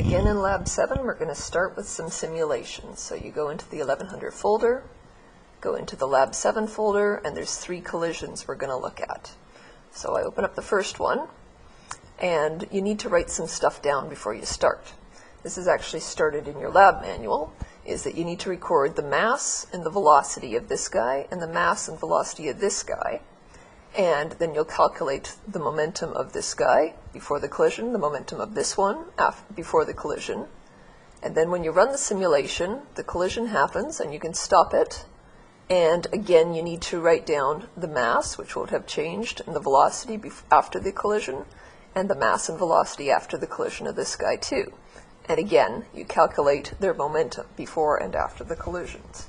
Again in Lab 7, we're going to start with some simulations. So you go into the 1100 folder, go into the Lab 7 folder, and there's 3 collisions we're going to look at. So I open up the first one, and you need to write some stuff down before you start. This is actually started in your lab manual, is that you need to record the mass and the velocity of this guy, and the mass and velocity of this guy. And then you'll calculate the momentum of this guy before the collision, the momentum of this one before the collision. And then when you run the simulation, the collision happens and you can stop it. And again, you need to write down the mass, which won't have changed, and the velocity after the collision, and the mass and velocity after the collision of this guy too. And again, you calculate their momentum before and after the collisions.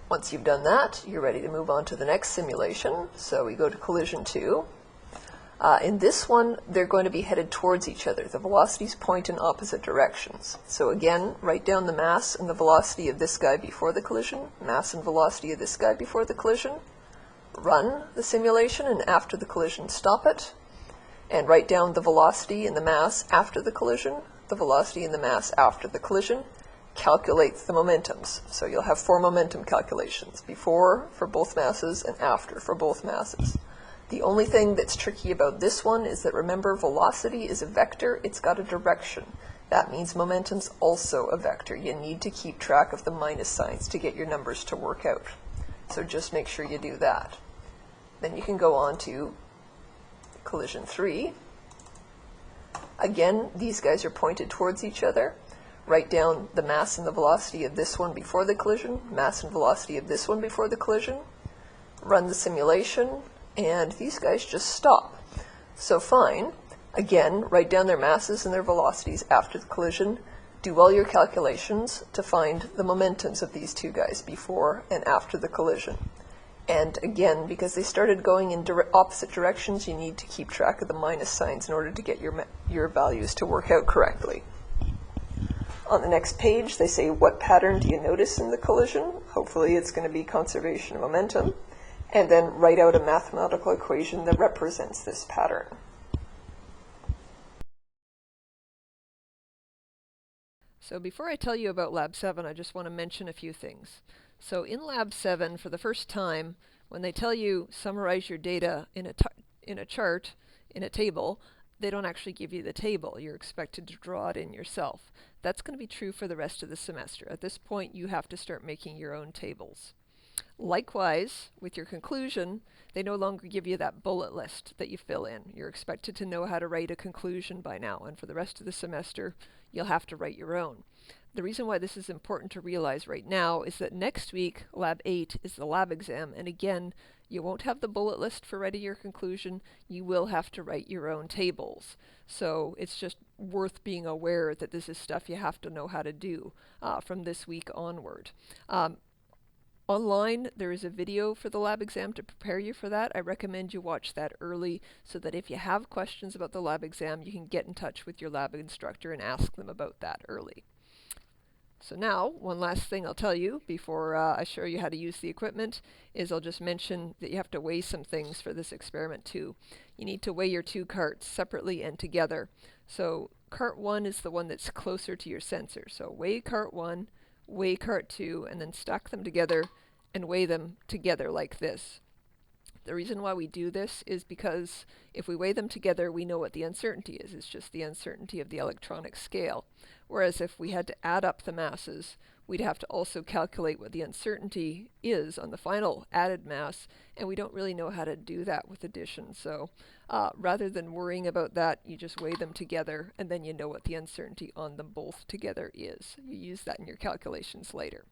Once you've done that, you're ready to move on to the next simulation. So we go to collision 2. In this one, they're going to be headed towards each other. The velocities point in opposite directions. So again, write down the mass and the velocity of this guy before the collision, mass and velocity of this guy before the collision. Run the simulation, and after the collision, stop it. And write down the velocity and the mass after the collision, the velocity and the mass after the collision. Calculate the momentums. So you'll have 4 momentum calculations, before for both masses and after for both masses. The only thing that's tricky about this one is that, remember, velocity is a vector, it's got a direction. That means momentum's also a vector. You need to keep track of the minus signs to get your numbers to work out. So just make sure you do that. Then you can go on to collision 3. Again, these guys are pointed towards each other. Write down the mass and the velocity of this one before the collision, mass and velocity of this one before the collision. Run the simulation, and these guys just stop. So fine. Again, write down their masses and their velocities after the collision. Do all your calculations to find the momentums of these 2 guys before and after the collision. And again, because they started going in opposite directions, you need to keep track of the minus signs in order to get your values to work out correctly. On the next page, they say, what pattern do you notice in the collision? Hopefully it's going to be conservation of momentum. And then write out a mathematical equation that represents this pattern. So before I tell you about Lab 7, I just want to mention a few things. So in Lab 7, for the first time, when they tell you summarize your data in a chart, in a table, they don't actually give you the table. You're expected to draw it in yourself. That's going to be true for the rest of the semester. At this point, you have to start making your own tables. Likewise, with your conclusion, they no longer give you that bullet list that you fill in. You're expected to know how to write a conclusion by now, and for the rest of the semester, you'll have to write your own. The reason why this is important to realize right now is that next week, Lab 8 is the lab exam, and again, you won't have the bullet list for writing your conclusion. You will have to write your own tables. So it's just worth being aware that this is stuff you have to know how to do from this week onward. Online, there is a video for the lab exam to prepare you for that. I recommend you watch that early so that if you have questions about the lab exam, you can get in touch with your lab instructor and ask them about that early. So now, one last thing I'll tell you before I show you how to use the equipment is I'll just mention that you have to weigh some things for this experiment too. You need to weigh your 2 carts separately and together. So cart 1 is the one that's closer to your sensor. So weigh cart 1, weigh cart 2, and then stack them together and weigh them together like this. The reason why we do this is because if we weigh them together, we know what the uncertainty is. It's just the uncertainty of the electronic scale. Whereas if we had to add up the masses, we'd have to also calculate what the uncertainty is on the final added mass, and we don't really know how to do that with addition. So rather than worrying about that, you just weigh them together, and then you know what the uncertainty on them both together is. You use that in your calculations later.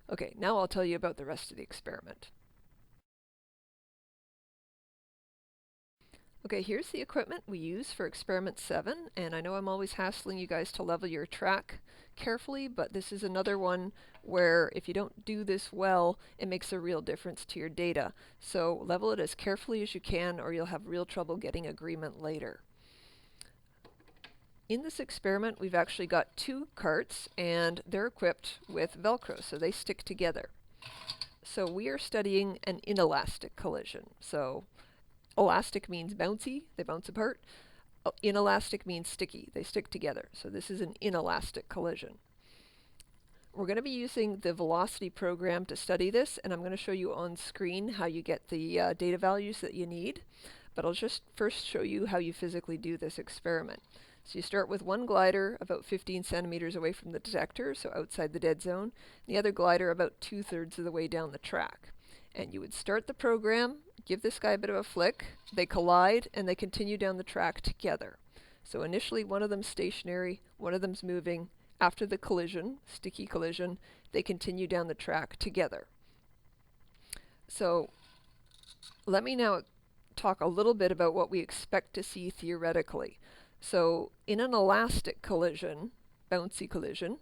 Okay, now I'll tell you about the rest of the experiment. Okay, here's the equipment we use for experiment 7, and I know I'm always hassling you guys to level your track carefully, but this is another one where if you don't do this well, it makes a real difference to your data. So level it as carefully as you can, or you'll have real trouble getting agreement later. In this experiment, we've actually got 2 carts, and they're equipped with Velcro, so they stick together. So we are studying an inelastic collision. So elastic means bouncy, they bounce apart. Inelastic means sticky. They stick together. So this is an inelastic collision. We're going to be using the velocity program to study this, and I'm going to show you on screen how you get the data values that you need. But I'll just first show you how you physically do this experiment. So you start with one glider about 15 centimeters away from the detector, so outside the dead zone, the other glider about 2/3 of the way down the track. And you would start the program, give this guy a bit of a flick, they collide, and they continue down the track together. So initially one of them's stationary, one of them's moving. After the collision, sticky collision, they continue down the track together. So let me now talk a little bit about what we expect to see theoretically. So in an elastic collision, bouncy collision,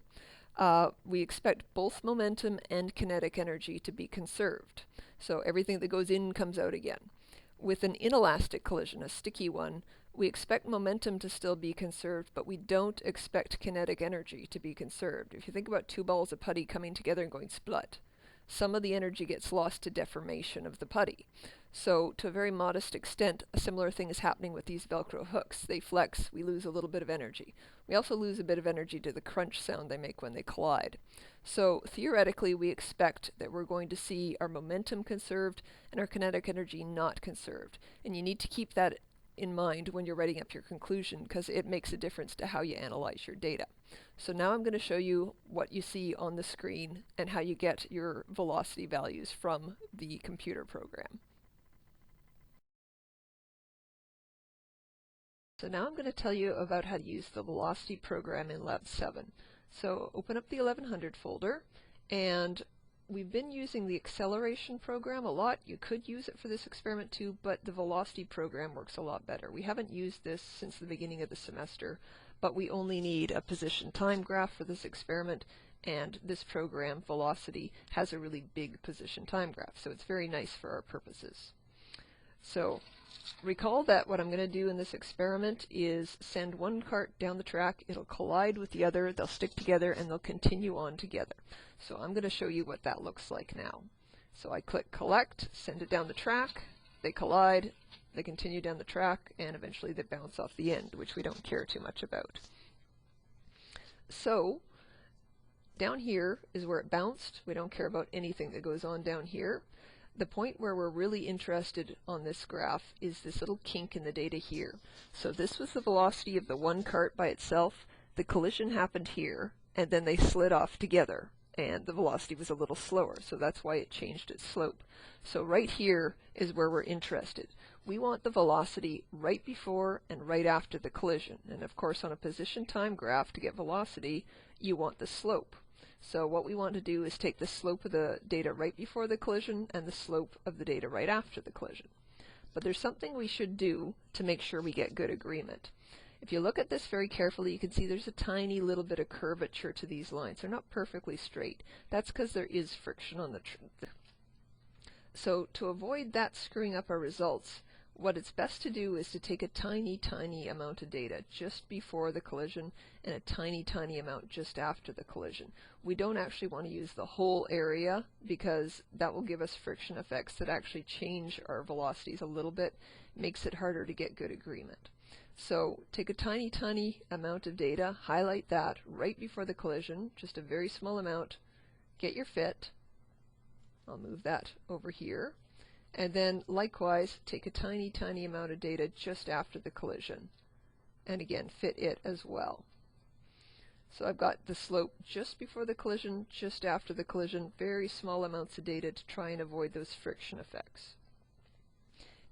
we expect both momentum and kinetic energy to be conserved. So everything that goes in comes out again. With an inelastic collision, a sticky one, we expect momentum to still be conserved, but we don't expect kinetic energy to be conserved. If you think about two balls of putty coming together and going splut, some of the energy gets lost to deformation of the putty. So to a very modest extent, a similar thing is happening with these Velcro hooks. They flex, we lose a little bit of energy. We also lose a bit of energy to the crunch sound they make when they collide. So theoretically, we expect that we're going to see our momentum conserved and our kinetic energy not conserved. And you need to keep that in mind when you're writing up your conclusion, because it makes a difference to how you analyze your data. So now I'm going to show you what you see on the screen and how you get your velocity values from the computer program. So now I'm going to tell you about how to use the velocity program in Lab 7. So open up the 1100 folder, and we've been using the acceleration program a lot. You could use it for this experiment too, but the velocity program works a lot better. We haven't used this since the beginning of the semester, but we only need a position time graph for this experiment, and this program, velocity, has a really big position time graph, so it's very nice for our purposes. So recall that what I'm going to do in this experiment is send one cart down the track, it'll collide with the other, they'll stick together, and they'll continue on together. So I'm going to show you what that looks like now. So I click collect, send it down the track, they collide, they continue down the track, and eventually they bounce off the end, which we don't care too much about. So down here is where it bounced. We don't care about anything that goes on down here. The point where we're really interested on this graph is this little kink in the data here. So this was the velocity of the one cart by itself. The collision happened here, and then they slid off together, and the velocity was a little slower, so that's why it changed its slope. So right here is where we're interested. We want the velocity right before and right after the collision, and of course on a position time graph, to get velocity, you want the slope. So what we want to do is take the slope of the data right before the collision and the slope of the data right after the collision. But there's something we should do to make sure we get good agreement. If you look at this very carefully, you can see there's a tiny little bit of curvature to these lines. They're not perfectly straight. That's because there is friction on the So to avoid that screwing up our results, what it's best to do is to take a tiny, tiny amount of data just before the collision and a tiny, tiny amount just after the collision. We don't actually want to use the whole area because that will give us friction effects that actually change our velocities a little bit, makes it harder to get good agreement. So take a tiny, tiny amount of data, highlight that right before the collision, just a very small amount, get your fit. I'll move that over here. And then likewise, take a tiny, tiny amount of data just after the collision. And again, fit it as well. So I've got the slope just before the collision, just after the collision, very small amounts of data to try and avoid those friction effects.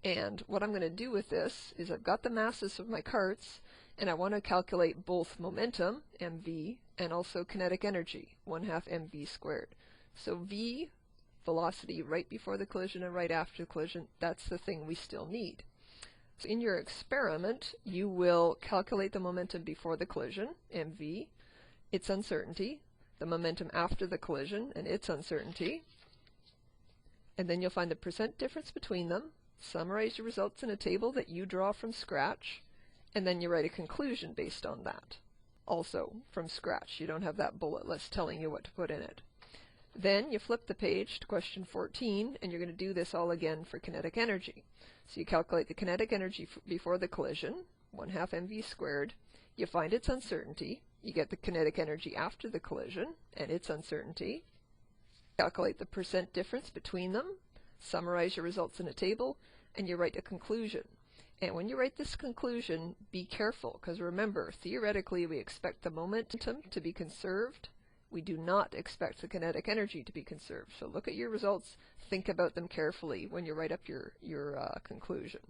And what I'm going to do with this is I've got the masses of my carts, and I want to calculate both momentum, mv, and also kinetic energy, 1/2 mv squared. So v, velocity right before the collision and right after the collision, that's the thing we still need. So in your experiment, you will calculate the momentum before the collision, mv, its uncertainty, the momentum after the collision and its uncertainty, and then you'll find the percent difference between them, summarize your results in a table that you draw from scratch, and then you write a conclusion based on that. Also from scratch, you don't have that bullet list telling you what to put in it. Then you flip the page to question 14, and you're going to do this all again for kinetic energy. So you calculate the kinetic energy before the collision, 1/2 mv squared. You find its uncertainty. You get the kinetic energy after the collision and its uncertainty. Calculate the percent difference between them, summarize your results in a table, and you write a conclusion. And when you write this conclusion, be careful, because remember, theoretically we expect the momentum to be conserved. We do not expect the kinetic energy to be conserved. So look at your results, think about them carefully when you write up your conclusion.